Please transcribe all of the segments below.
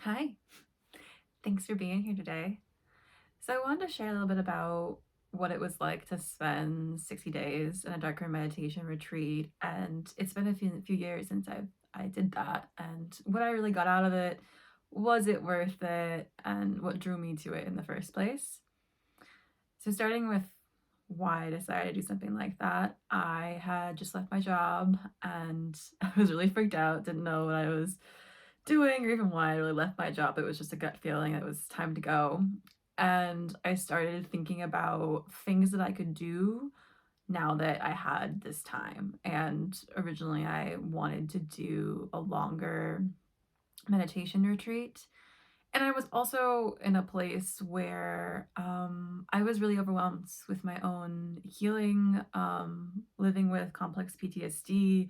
Hi, thanks for being here today. So, I wanted to share a little bit about what it was like to spend 60 days in a dark room meditation retreat. And it's been a few years since I did that. And what I really got out of it, was it worth it? And what drew me to it in the first place? So, starting with why I decided to do something like that, I had just left my job and I was really freaked out, didn't know what I was doing or even why I really left my job. It was just a gut feeling it was time to go. And I started thinking about things that I could do now that I had this time. And originally, I wanted to do a longer meditation retreat. And I was also in a place where I was really overwhelmed with my own healing, living with complex PTSD.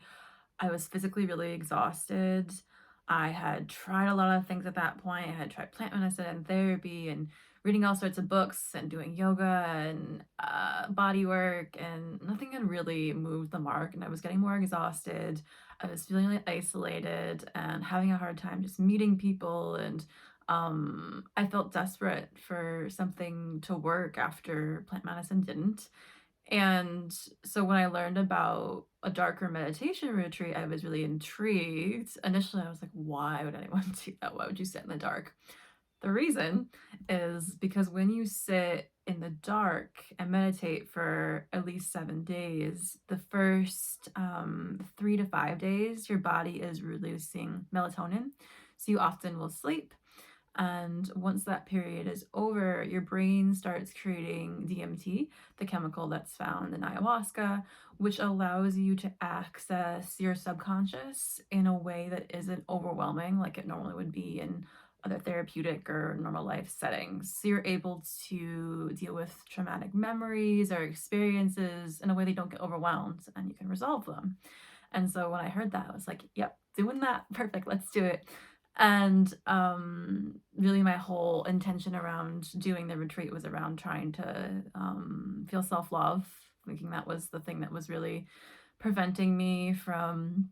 I was physically really exhausted. I had tried a lot of things at that point. I had tried plant medicine and therapy and reading all sorts of books and doing yoga and body work, and nothing had really moved the mark. And I was getting more exhausted. I was feeling really isolated and having a hard time just meeting people. And I felt desperate for something to work after plant medicine didn't. And so when I learned about a darker meditation retreat, I was really intrigued. Initially, I was like, why would anyone do that? Why would you sit in the dark? The reason is because when you sit in the dark and meditate for at least 7 days, the first 3 to 5 days, your body is releasing melatonin. So you often will sleep, and once that period is over, your brain starts creating DMT, the chemical that's found in ayahuasca, which allows you to access your subconscious in a way that isn't overwhelming like it normally would be in other therapeutic or normal life settings. So you're able to deal with traumatic memories or experiences in a way they don't get overwhelmed and you can resolve them. And so when I heard that, I was like, yep, doing that. Perfect. Let's do it. And really, my whole intention around doing the retreat was around trying to feel self love, thinking that was the thing that was really preventing me from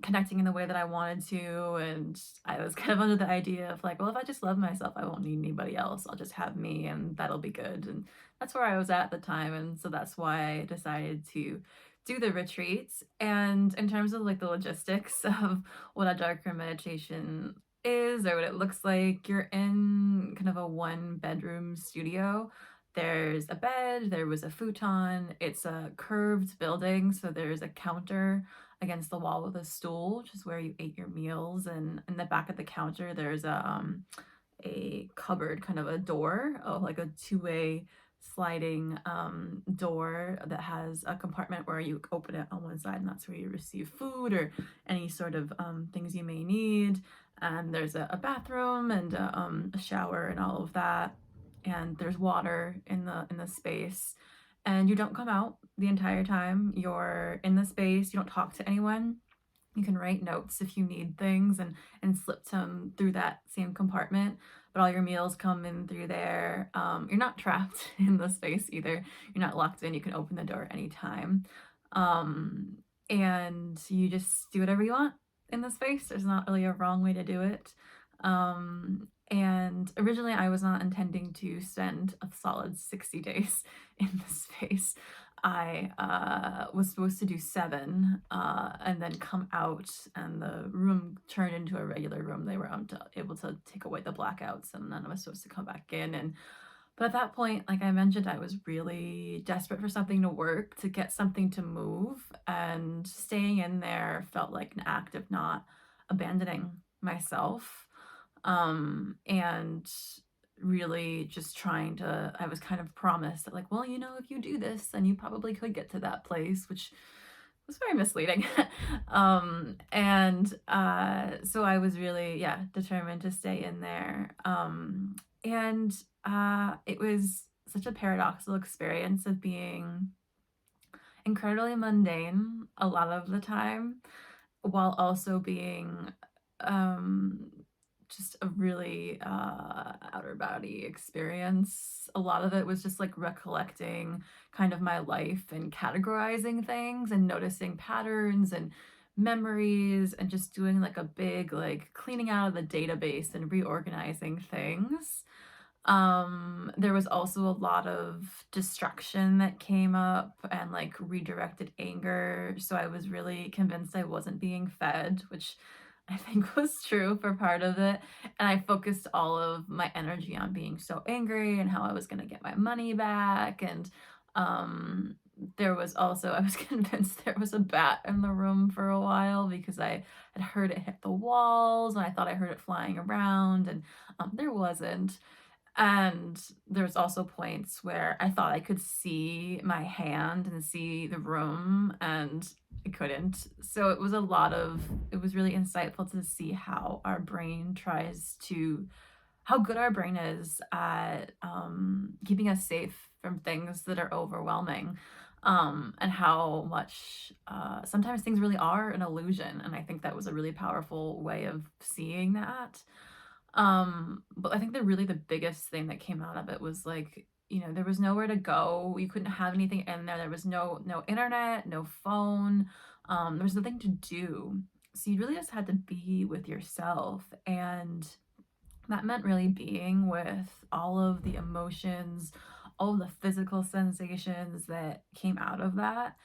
connecting in the way that I wanted to. And I was kind of under the idea of like, well, if I just love myself, I won't need anybody else. I'll just have me and that'll be good. And that's where I was at the time. And so that's why I decided to do the retreats. And in terms of like the logistics of what a dark room meditation is or what it looks like, you're in kind of a 1 bedroom studio. There's a bed, there was a futon. It's a curved building, so there's a counter against the wall with a stool, which is where you ate your meals. And in the back of the counter, there's a cupboard, kind of a door, like a two-way sliding door that has a compartment where you open it on one side, and that's where you receive food or any sort of things you may need. And there's a bathroom and a shower and all of that. And there's water in the space, and you don't come out the entire time you're in the space. You don't talk to anyone. You can write notes if you need things and slip them through that same compartment, but all your meals come in through there. You're not trapped in the space either. You're not locked in. You can open the door anytime. Um, and you just do whatever you want in the space. There's not really a wrong way to do it. And originally, I was not intending to spend a solid 60 days in the space. I was supposed to do 7 and then come out, and the room turned into a regular room. They were able to take away the blackouts, and then I was supposed to come back in. And but at that point, like I mentioned, I was really desperate for something to work, to get something to move, and staying in there felt like an act of not abandoning myself. And really just trying to, I was kind of promised that, like, well, if you do this, then you probably could get to that place, which was very misleading. And so I was really, yeah, determined to stay in there. And it was such a paradoxical experience of being incredibly mundane a lot of the time, while also being um, just a really outer body experience. A lot of it was just like recollecting kind of my life and categorizing things and noticing patterns and memories and just doing like a big like cleaning out of the database and reorganizing things. There was also a lot of distraction that came up and like redirected anger. So I was really convinced I wasn't being fed, which I think was true for part of it. And I focused all of my energy on being so angry and how I was going to get my money back. And um, there was also, I was convinced there was a bat in the room for a while because I had heard it hit the walls and I thought I heard it flying around, and there wasn't. And there's also points where I thought I could see my hand and see the room, and I couldn't. So it was really insightful to see how our brain tries to, how good our brain is at keeping us safe from things that are overwhelming. And how much sometimes things really are an illusion. And I think that was a really powerful way of seeing that. But I think the biggest thing that came out of it was like, there was nowhere to go. You couldn't have anything in there. There was no internet, no phone. There was nothing to do. So you really just had to be with yourself. And that meant really being with all of the emotions, all of the physical sensations that came out of that.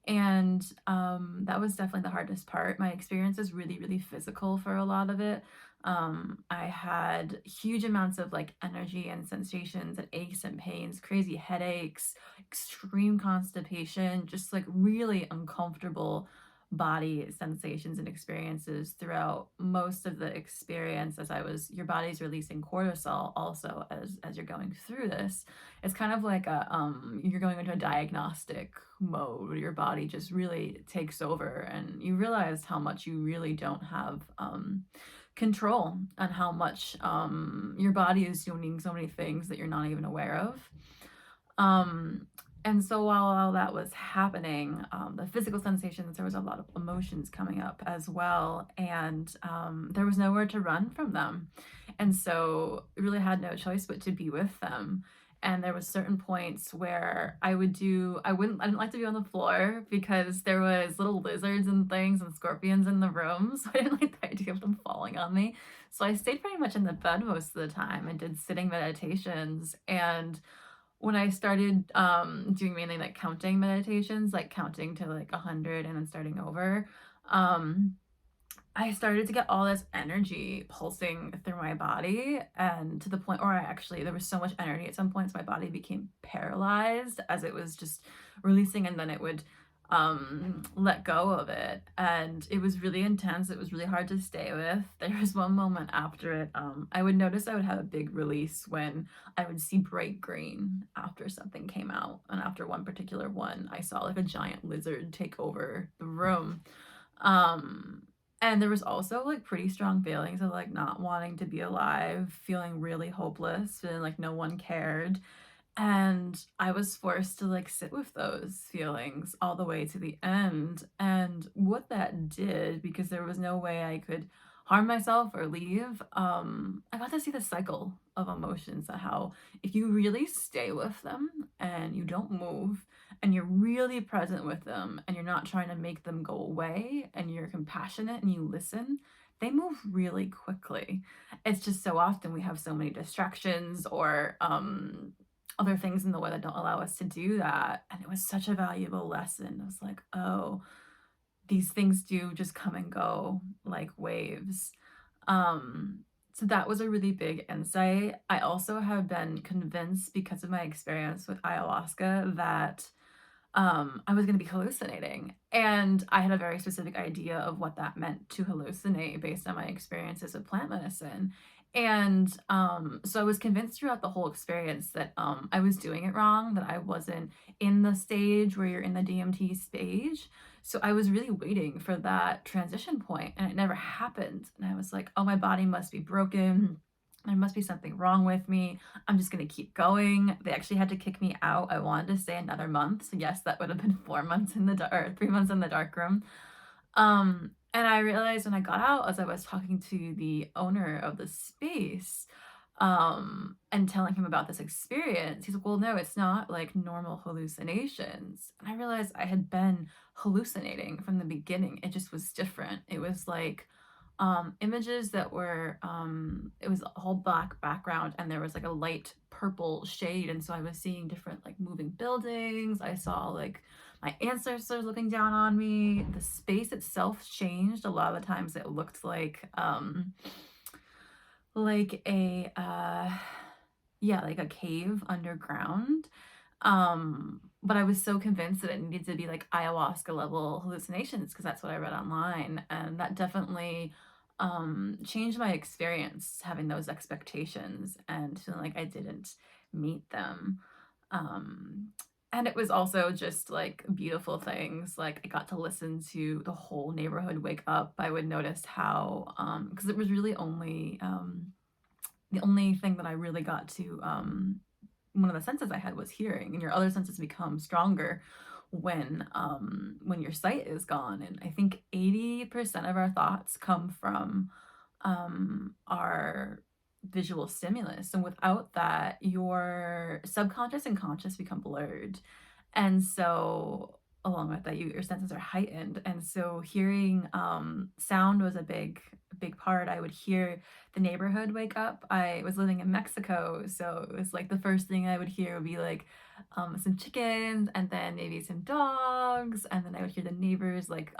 And that was definitely the hardest part. My experience is really, really physical for a lot of it. I had huge amounts of like energy and sensations and aches and pains, crazy headaches, extreme constipation, just like really uncomfortable body sensations and experiences throughout most of the experience. As I was Your body's releasing cortisol also as you're going through this. It's kind of like a you're going into a diagnostic mode where your body just really takes over and you realize how much you really don't have control, and how much your body is doing so many things that you're not even aware of. Um, and so while all that was happening, the physical sensations, there was a lot of emotions coming up as well, and there was nowhere to run from them. And so I really had no choice but to be with them. And there was certain points where I didn't like to be on the floor because there was little lizards and things and scorpions in the room. So I didn't like the idea of them falling on me. So I stayed pretty much in the bed most of the time and did sitting meditations. And when I started doing mainly like counting meditations, like counting to like 100 and then starting over, um, I started to get all this energy pulsing through my body, and to the point where there was so much energy at some points my body became paralyzed as it was just releasing, and then it would let go of it. And it was really intense. It was really hard to stay with. There was one moment after it, I would notice I would have a big release when I would see bright green after something came out. And after one particular one, I saw like a giant lizard take over the room. Um, and there was also like pretty strong feelings of like not wanting to be alive, feeling really hopeless, feeling like no one cared. And I was forced to like sit with those feelings all the way to the end. And what that did, because there was no way I could harm myself or leave, I got to see the cycle of emotions, and how if you really stay with them and you don't move and you're really present with them and you're not trying to make them go away and you're compassionate and you listen, they move really quickly. It's just so often we have so many distractions or other things in the way that don't allow us to do that. And it was such a valuable lesson. I was like, oh, these things do just come and go like waves. Um, so that was a really big insight. I also have been convinced because of my experience with ayahuasca that I was going to be hallucinating. And I had a very specific idea of what that meant to hallucinate based on my experiences with plant medicine. And so I was convinced throughout the whole experience that I was doing it wrong, that I wasn't in the stage where you're in the DMT stage. So I was really waiting for that transition point, and it never happened. And I was like, oh, my body must be broken. There must be something wrong with me. I'm just going to keep going. They actually had to kick me out. I wanted to stay another month. So yes, that would have been 4 months in the dark, or 3 months in the dark room. And I realized when I got out, as I was talking to the owner of the space, and telling him about this experience. He's like, well, no, it's not like normal hallucinations. And I realized I had been hallucinating from the beginning. It just was different. It was like images that were it was a whole black background and there was like a light purple shade, and so I was seeing different like moving buildings. I saw like my ancestors looking down on me. The space itself changed. A lot of the times it looked like a yeah, like a cave underground. But I was so convinced that it needed to be like ayahuasca level hallucinations because that's what I read online. And that definitely changed my experience having those expectations and feeling like I didn't meet them. Um, and it was also just like beautiful things. Like I got to listen to the whole neighborhood wake up. I would notice how, because it was really only the only thing that I really got to one of the senses I had was hearing, and your other senses become stronger when your sight is gone. And I think 80% of our thoughts come from our visual stimulus, and without that, your subconscious and conscious become blurred. And so along with that, your senses are heightened. And so hearing sound was a big part. I would hear the neighborhood wake up. I was living in Mexico, so it was like the first thing I would hear would be like some chickens, and then maybe some dogs, and then I would hear the neighbors like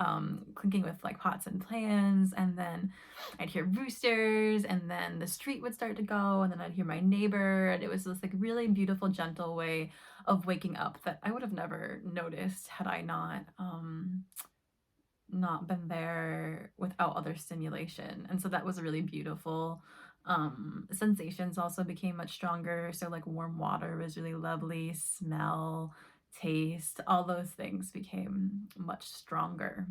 clinking with like pots and pans, and then I'd hear roosters, and then the street would start to go, and then I'd hear my neighbor, and it was this like really beautiful, gentle way of waking up that I would have never noticed had I not been there without other stimulation. And so that was really beautiful. Sensations also became much stronger. So like warm water was really lovely, smell, taste, all those things became much stronger.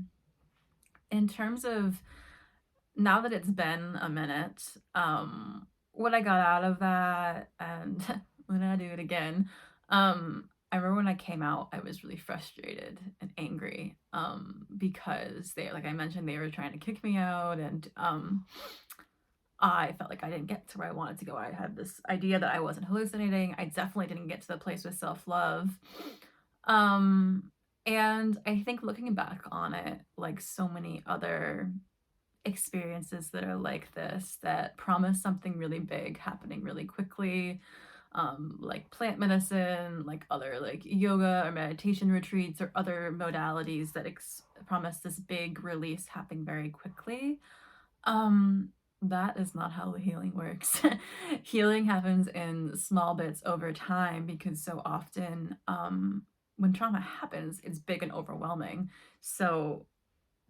In terms of now that it's been a minute, what I got out of that, and when I do it again, I remember when I came out, I was really frustrated and angry, because they, like I mentioned, they were trying to kick me out, and I felt like I didn't get to where I wanted to go. I had this idea that I wasn't hallucinating. I definitely didn't get to the place with self-love. Um, and I think looking back on it, like so many other experiences that are like this that promise something really big happening really quickly, like plant medicine, like other like yoga or meditation retreats or other modalities that promise this big release happening very quickly. um that is not how healing works. Healing happens in small bits over time because so often when trauma happens, it's big and overwhelming. So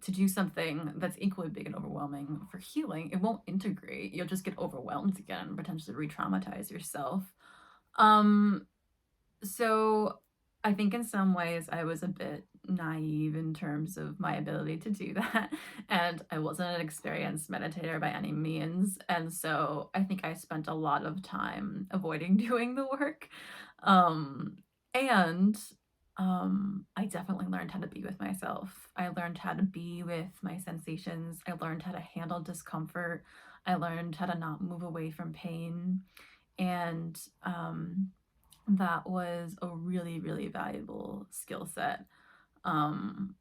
to do something that's equally big and overwhelming for healing, it won't integrate. You'll just get overwhelmed again and potentially re-traumatize yourself. Um, so I think in some ways I was a bit naive in terms of my ability to do that. And I wasn't an experienced meditator by any means. And so I think I spent a lot of time avoiding doing the work. Um, and I definitely learned how to be with myself. I learned how to be with my sensations. I learned how to handle discomfort. I learned how to not move away from pain. And that was a really, really valuable skill set. Um,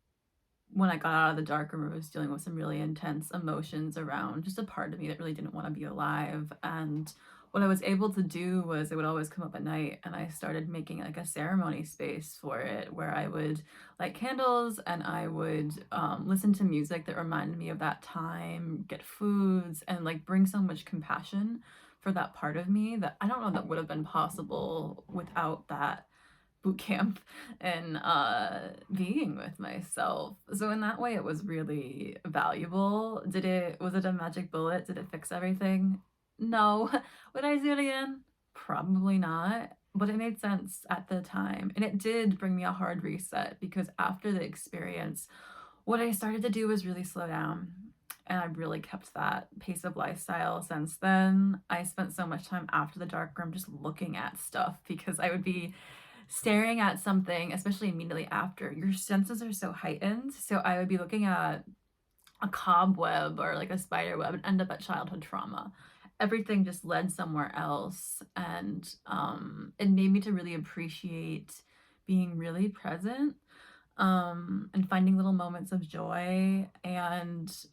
when I got out of the dark room, I was dealing with some really intense emotions around just a part of me that really didn't want to be alive. And what I was able to do was it would always come up at night, and I started making like a ceremony space for it where I would light candles and I would listen to music that reminded me of that time, get foods, and like bring so much compassion for that part of me that I don't know that would have been possible without that boot camp and being with myself. So in that way it was really valuable. Was it a magic bullet? Did it fix everything? No. Would I do it again? Probably not. But it made sense at the time. And it did bring me a hard reset because after the experience, what I started to do was really slow down. And I've really kept that pace of lifestyle since then. I spent so much time after the dark room just looking at stuff because I would be staring at something, especially immediately after. Your senses are so heightened. So I would be looking at a cobweb or like a spider web and end up at childhood trauma. everything just led somewhere else. And it made me to really appreciate being really present, and finding little moments of joy, and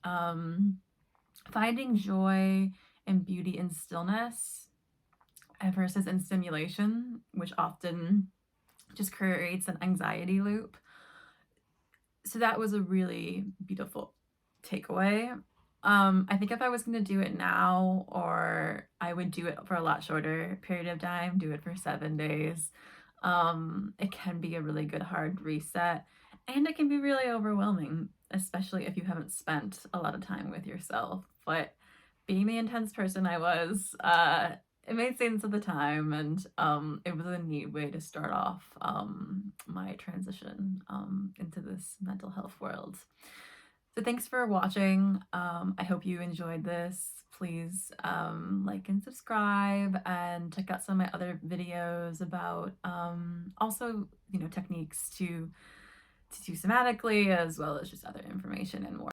finding joy and beauty in stillness versus in stimulation, which often just creates an anxiety loop. So that was a really beautiful takeaway. I think if I was going to do it now, or I would do it for a lot shorter period of time, do it for 7 days. It can be a really good hard reset, and it can be really overwhelming, especially if you haven't spent a lot of time with yourself. But being the intense person I was, it made sense at the time, and it was a neat way to start off my transition into this mental health world. So thanks for watching. I hope you enjoyed this. Please like and subscribe, and check out some of my other videos about also, techniques to do somatically, as well as just other information and more.